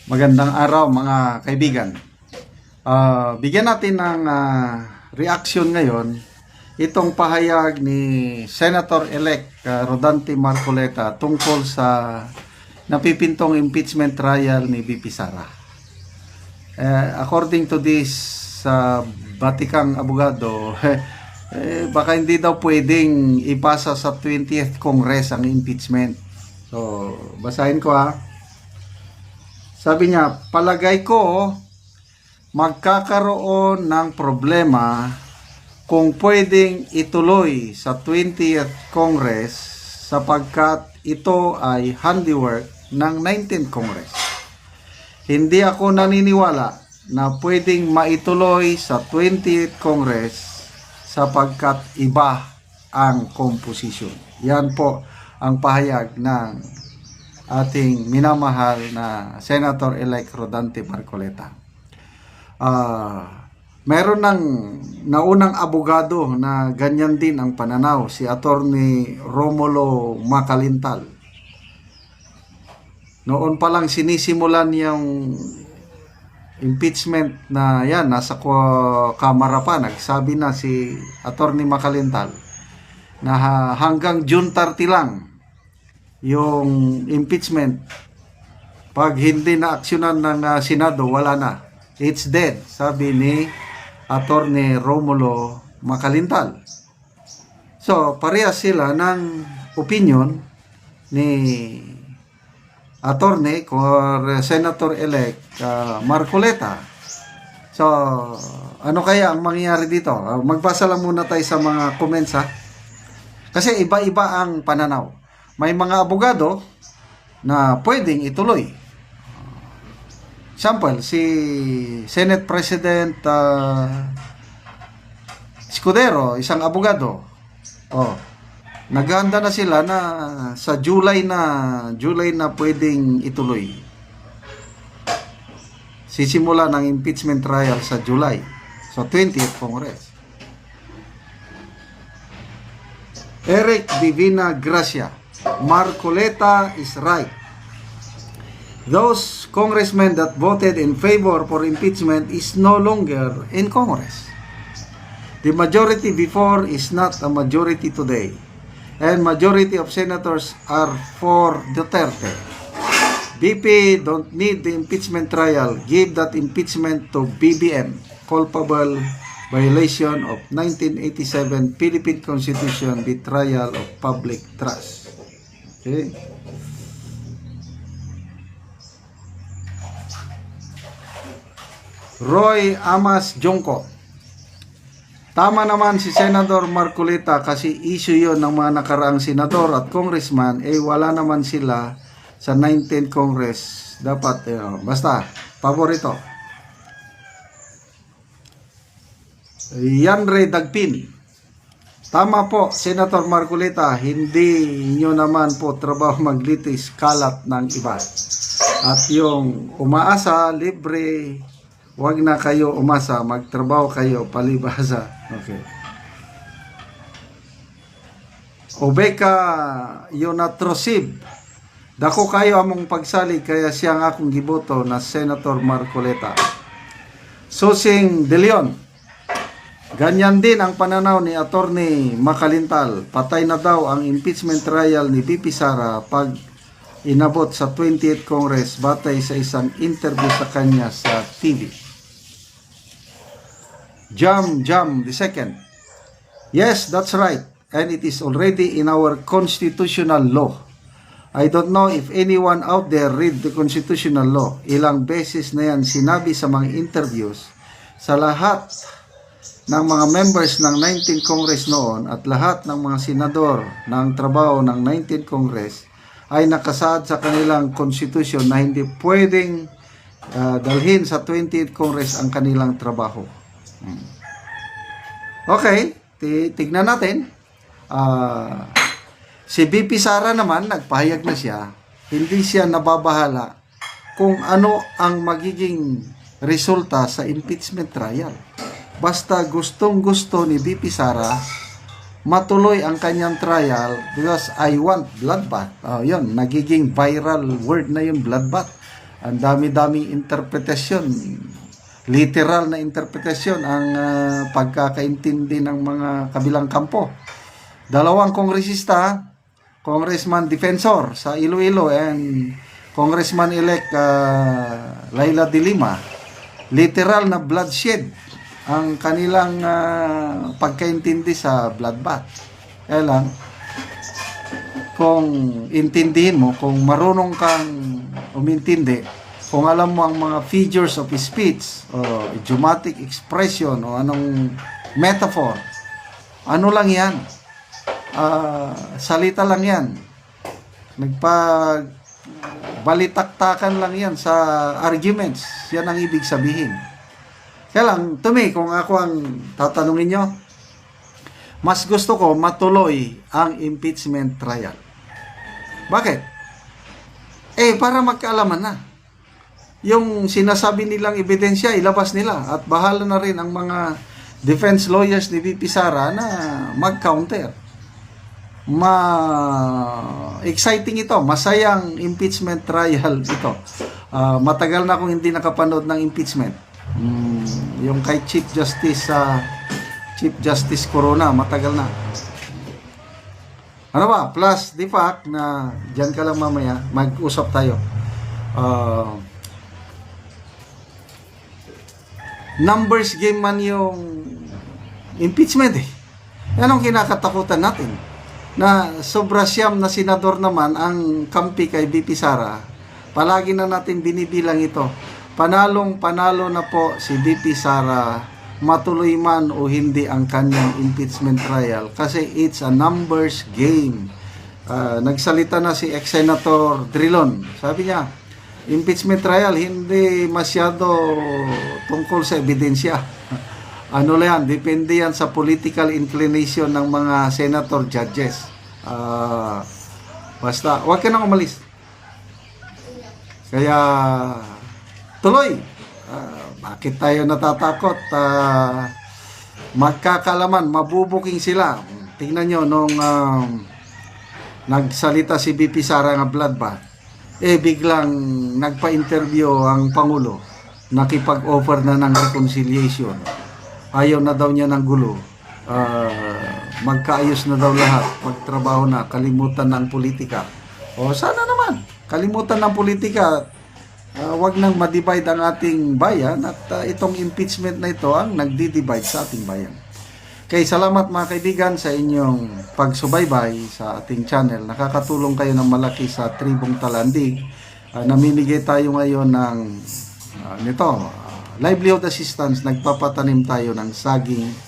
Magandang araw mga kaibigan. Bigyan natin ng reaction ngayon itong pahayag ni Senator-elect Rodante Marcoleta tungkol sa napipintong impeachment trial ni VP Sara. According to this batikang abogado, baka hindi daw pwedeng ipasa sa 20th Congress ang impeachment. So, basahin ko Sabi niya, palagay ko magkakaroon ng problema kung pwedeng ituloy sa 20th Congress sapagkat ito ay handiwork ng 19th Congress. Hindi ako naniniwala na pwedeng maituloy sa 20th Congress sapagkat iba ang composition. Yan po ang pahayag ng ating minamahal na Senator-elect Rodante Marcoleta. Meron ng naunang abogado na ganyan din ang pananaw, si Attorney Romulo Macalintal. Noon pa lang sinisimulan yung impeachment na yan, nasa kamara pa, nagsabi na si Attorney Macalintal na hanggang June 30 lang yung impeachment. Pag hindi na aksyonan ng Senado, wala na. It's dead, sabi ni Attorney Romulo Macalintal. So, parehas sila ng opinion ni Attorney or Senator-elect Marcoleta. So, ano kaya ang mangyayari dito? Magbasa lang muna tayo sa mga comments kasi iba-iba ang pananaw. May mga abogado na pwedeng ituloy. Example, si Senate President Escudero, isang abogado. Naghahanda na sila na sa July na pwedeng ituloy. Sisimula ng impeachment trial sa July. So 20th Congress. Eric Divina Gracia, Marcoleta is right. Those congressmen that voted in favor for impeachment is no longer in Congress. The majority before is not a majority today, and majority of senators are for Duterte. BP don't need the impeachment trial. Give that impeachment to BBM, culpable violation of 1987 Philippine Constitution, betrayal of public trust. Okay. Roy Amas Jongko, tama naman si Senator Marcoleta kasi issue yon ng mga nakaraang senador at congressman, wala naman sila sa 19th Congress. Dapat, basta, paborito. Yanre Dagpin, tama po Senator Marcoleta, hindi nyo naman po trabaho maglitis kalat ng iba. At yung umaasa, libre, wag na kayo umasa, magtrabaho kayo palibhasa. Okay. Obeka Yonatrosib, dako kayo among pagsalig kaya siyang akong giboto na Senator Marcoleta. Susing De Leon, ganyan din ang pananaw ni Attorney Macalintal. Patay na daw ang impeachment trial ni VP Sara pag inabot sa 20th Congress batay sa isang interview sa kanya sa TV. Jam the second. Yes, that's right. And it is already in our constitutional law. I don't know if anyone out there read the constitutional law. Ilang beses na yan sinabi sa mga interviews sa lahat ng mga members ng 19th Congress noon at lahat ng mga senador ng trabaho ng 19th Congress ay nakasaad sa kanilang constitution na hindi pwedeng dalhin sa 20th Congress ang kanilang trabaho. Okay, tignan natin. Si VP Sara naman, nagpahayag na siya. Hindi siya nababahala kung ano ang magiging resulta sa impeachment trial. Basta gustong-gusto ni VP Sara matuloy ang kanyang trial because I want bloodbath. Yun, nagiging viral word na yung bloodbath. Ang dami-daming interpretasyon, literal na interpretasyon ang pagkakaintindi ng mga kabilang kampo. Dalawang kongresista, Congressman Defensor sa Iloilo and Congressman-elect Laila de Lima, literal na bloodshed ang kanilang pagkaintindi sa bloodbath. Kaya lang, kung intindihin mo, kung marunong kang umintindi, kung alam mo ang mga figures of speech o idiomatic expression o anong metaphor, ano lang yan, salita lang yan, balitaktakan lang yan sa arguments, yan ang ibig sabihin. Kaya lang, to me, kung ako ang tatanungin nyo, mas gusto ko matuloy ang impeachment trial. Bakit? Para magkaalaman na. Yung sinasabi nilang ebidensya, ilabas nila. At bahala na rin ang mga defense lawyers ni VP Sara na mag-counter. Exciting ito. Masayang impeachment trial ito. Matagal na akong hindi nakapanood ng impeachment. Yung kay Chief Justice Corona, matagal na. Ano ba? Plus the fact na dyan ka lang mamaya, mag-usap tayo. Numbers game man yung impeachment eh. Yan ang kinakatakutan natin. Na sobra siyam na senador naman ang kampi kay VP Sara. Palagi na natin binibilang ito. Panalo na po si VP Sara, matuloy man o hindi ang kanyang impeachment trial kasi it's a numbers game. Nagsalita na si ex-senator Drilon. Sabi niya, impeachment trial hindi masyado tungkol sa ebidensya. Ano lang yan, depende yan sa political inclination ng mga senator judges. Basta, huwag ka nang umalis. Kaya, tuloy. Bakit tayo natatakot? Magkakalaman, mabubuking sila. Tingnan nyo, nung nagsalita si VP Sara nga bloodbath, biglang nagpa-interview ang Pangulo, nakipag-offer na ng reconciliation. Ayaw na daw niya ng gulo. Magkaayos na daw lahat. Magtrabaho na, kalimutan ng politika. O sana naman, kalimutan ng politika. Wag nang ma-divide ang ating bayan at itong impeachment na ito ang nagdi-divide sa ating bayan. Kaya salamat mga kaibigan sa inyong pagsubaybay sa ating channel. Nakakatulong kayo ng malaki sa Tribong Talandig. Namimigay tayo ngayon ng livelihood assistance. Nagpapatanim tayo ng saging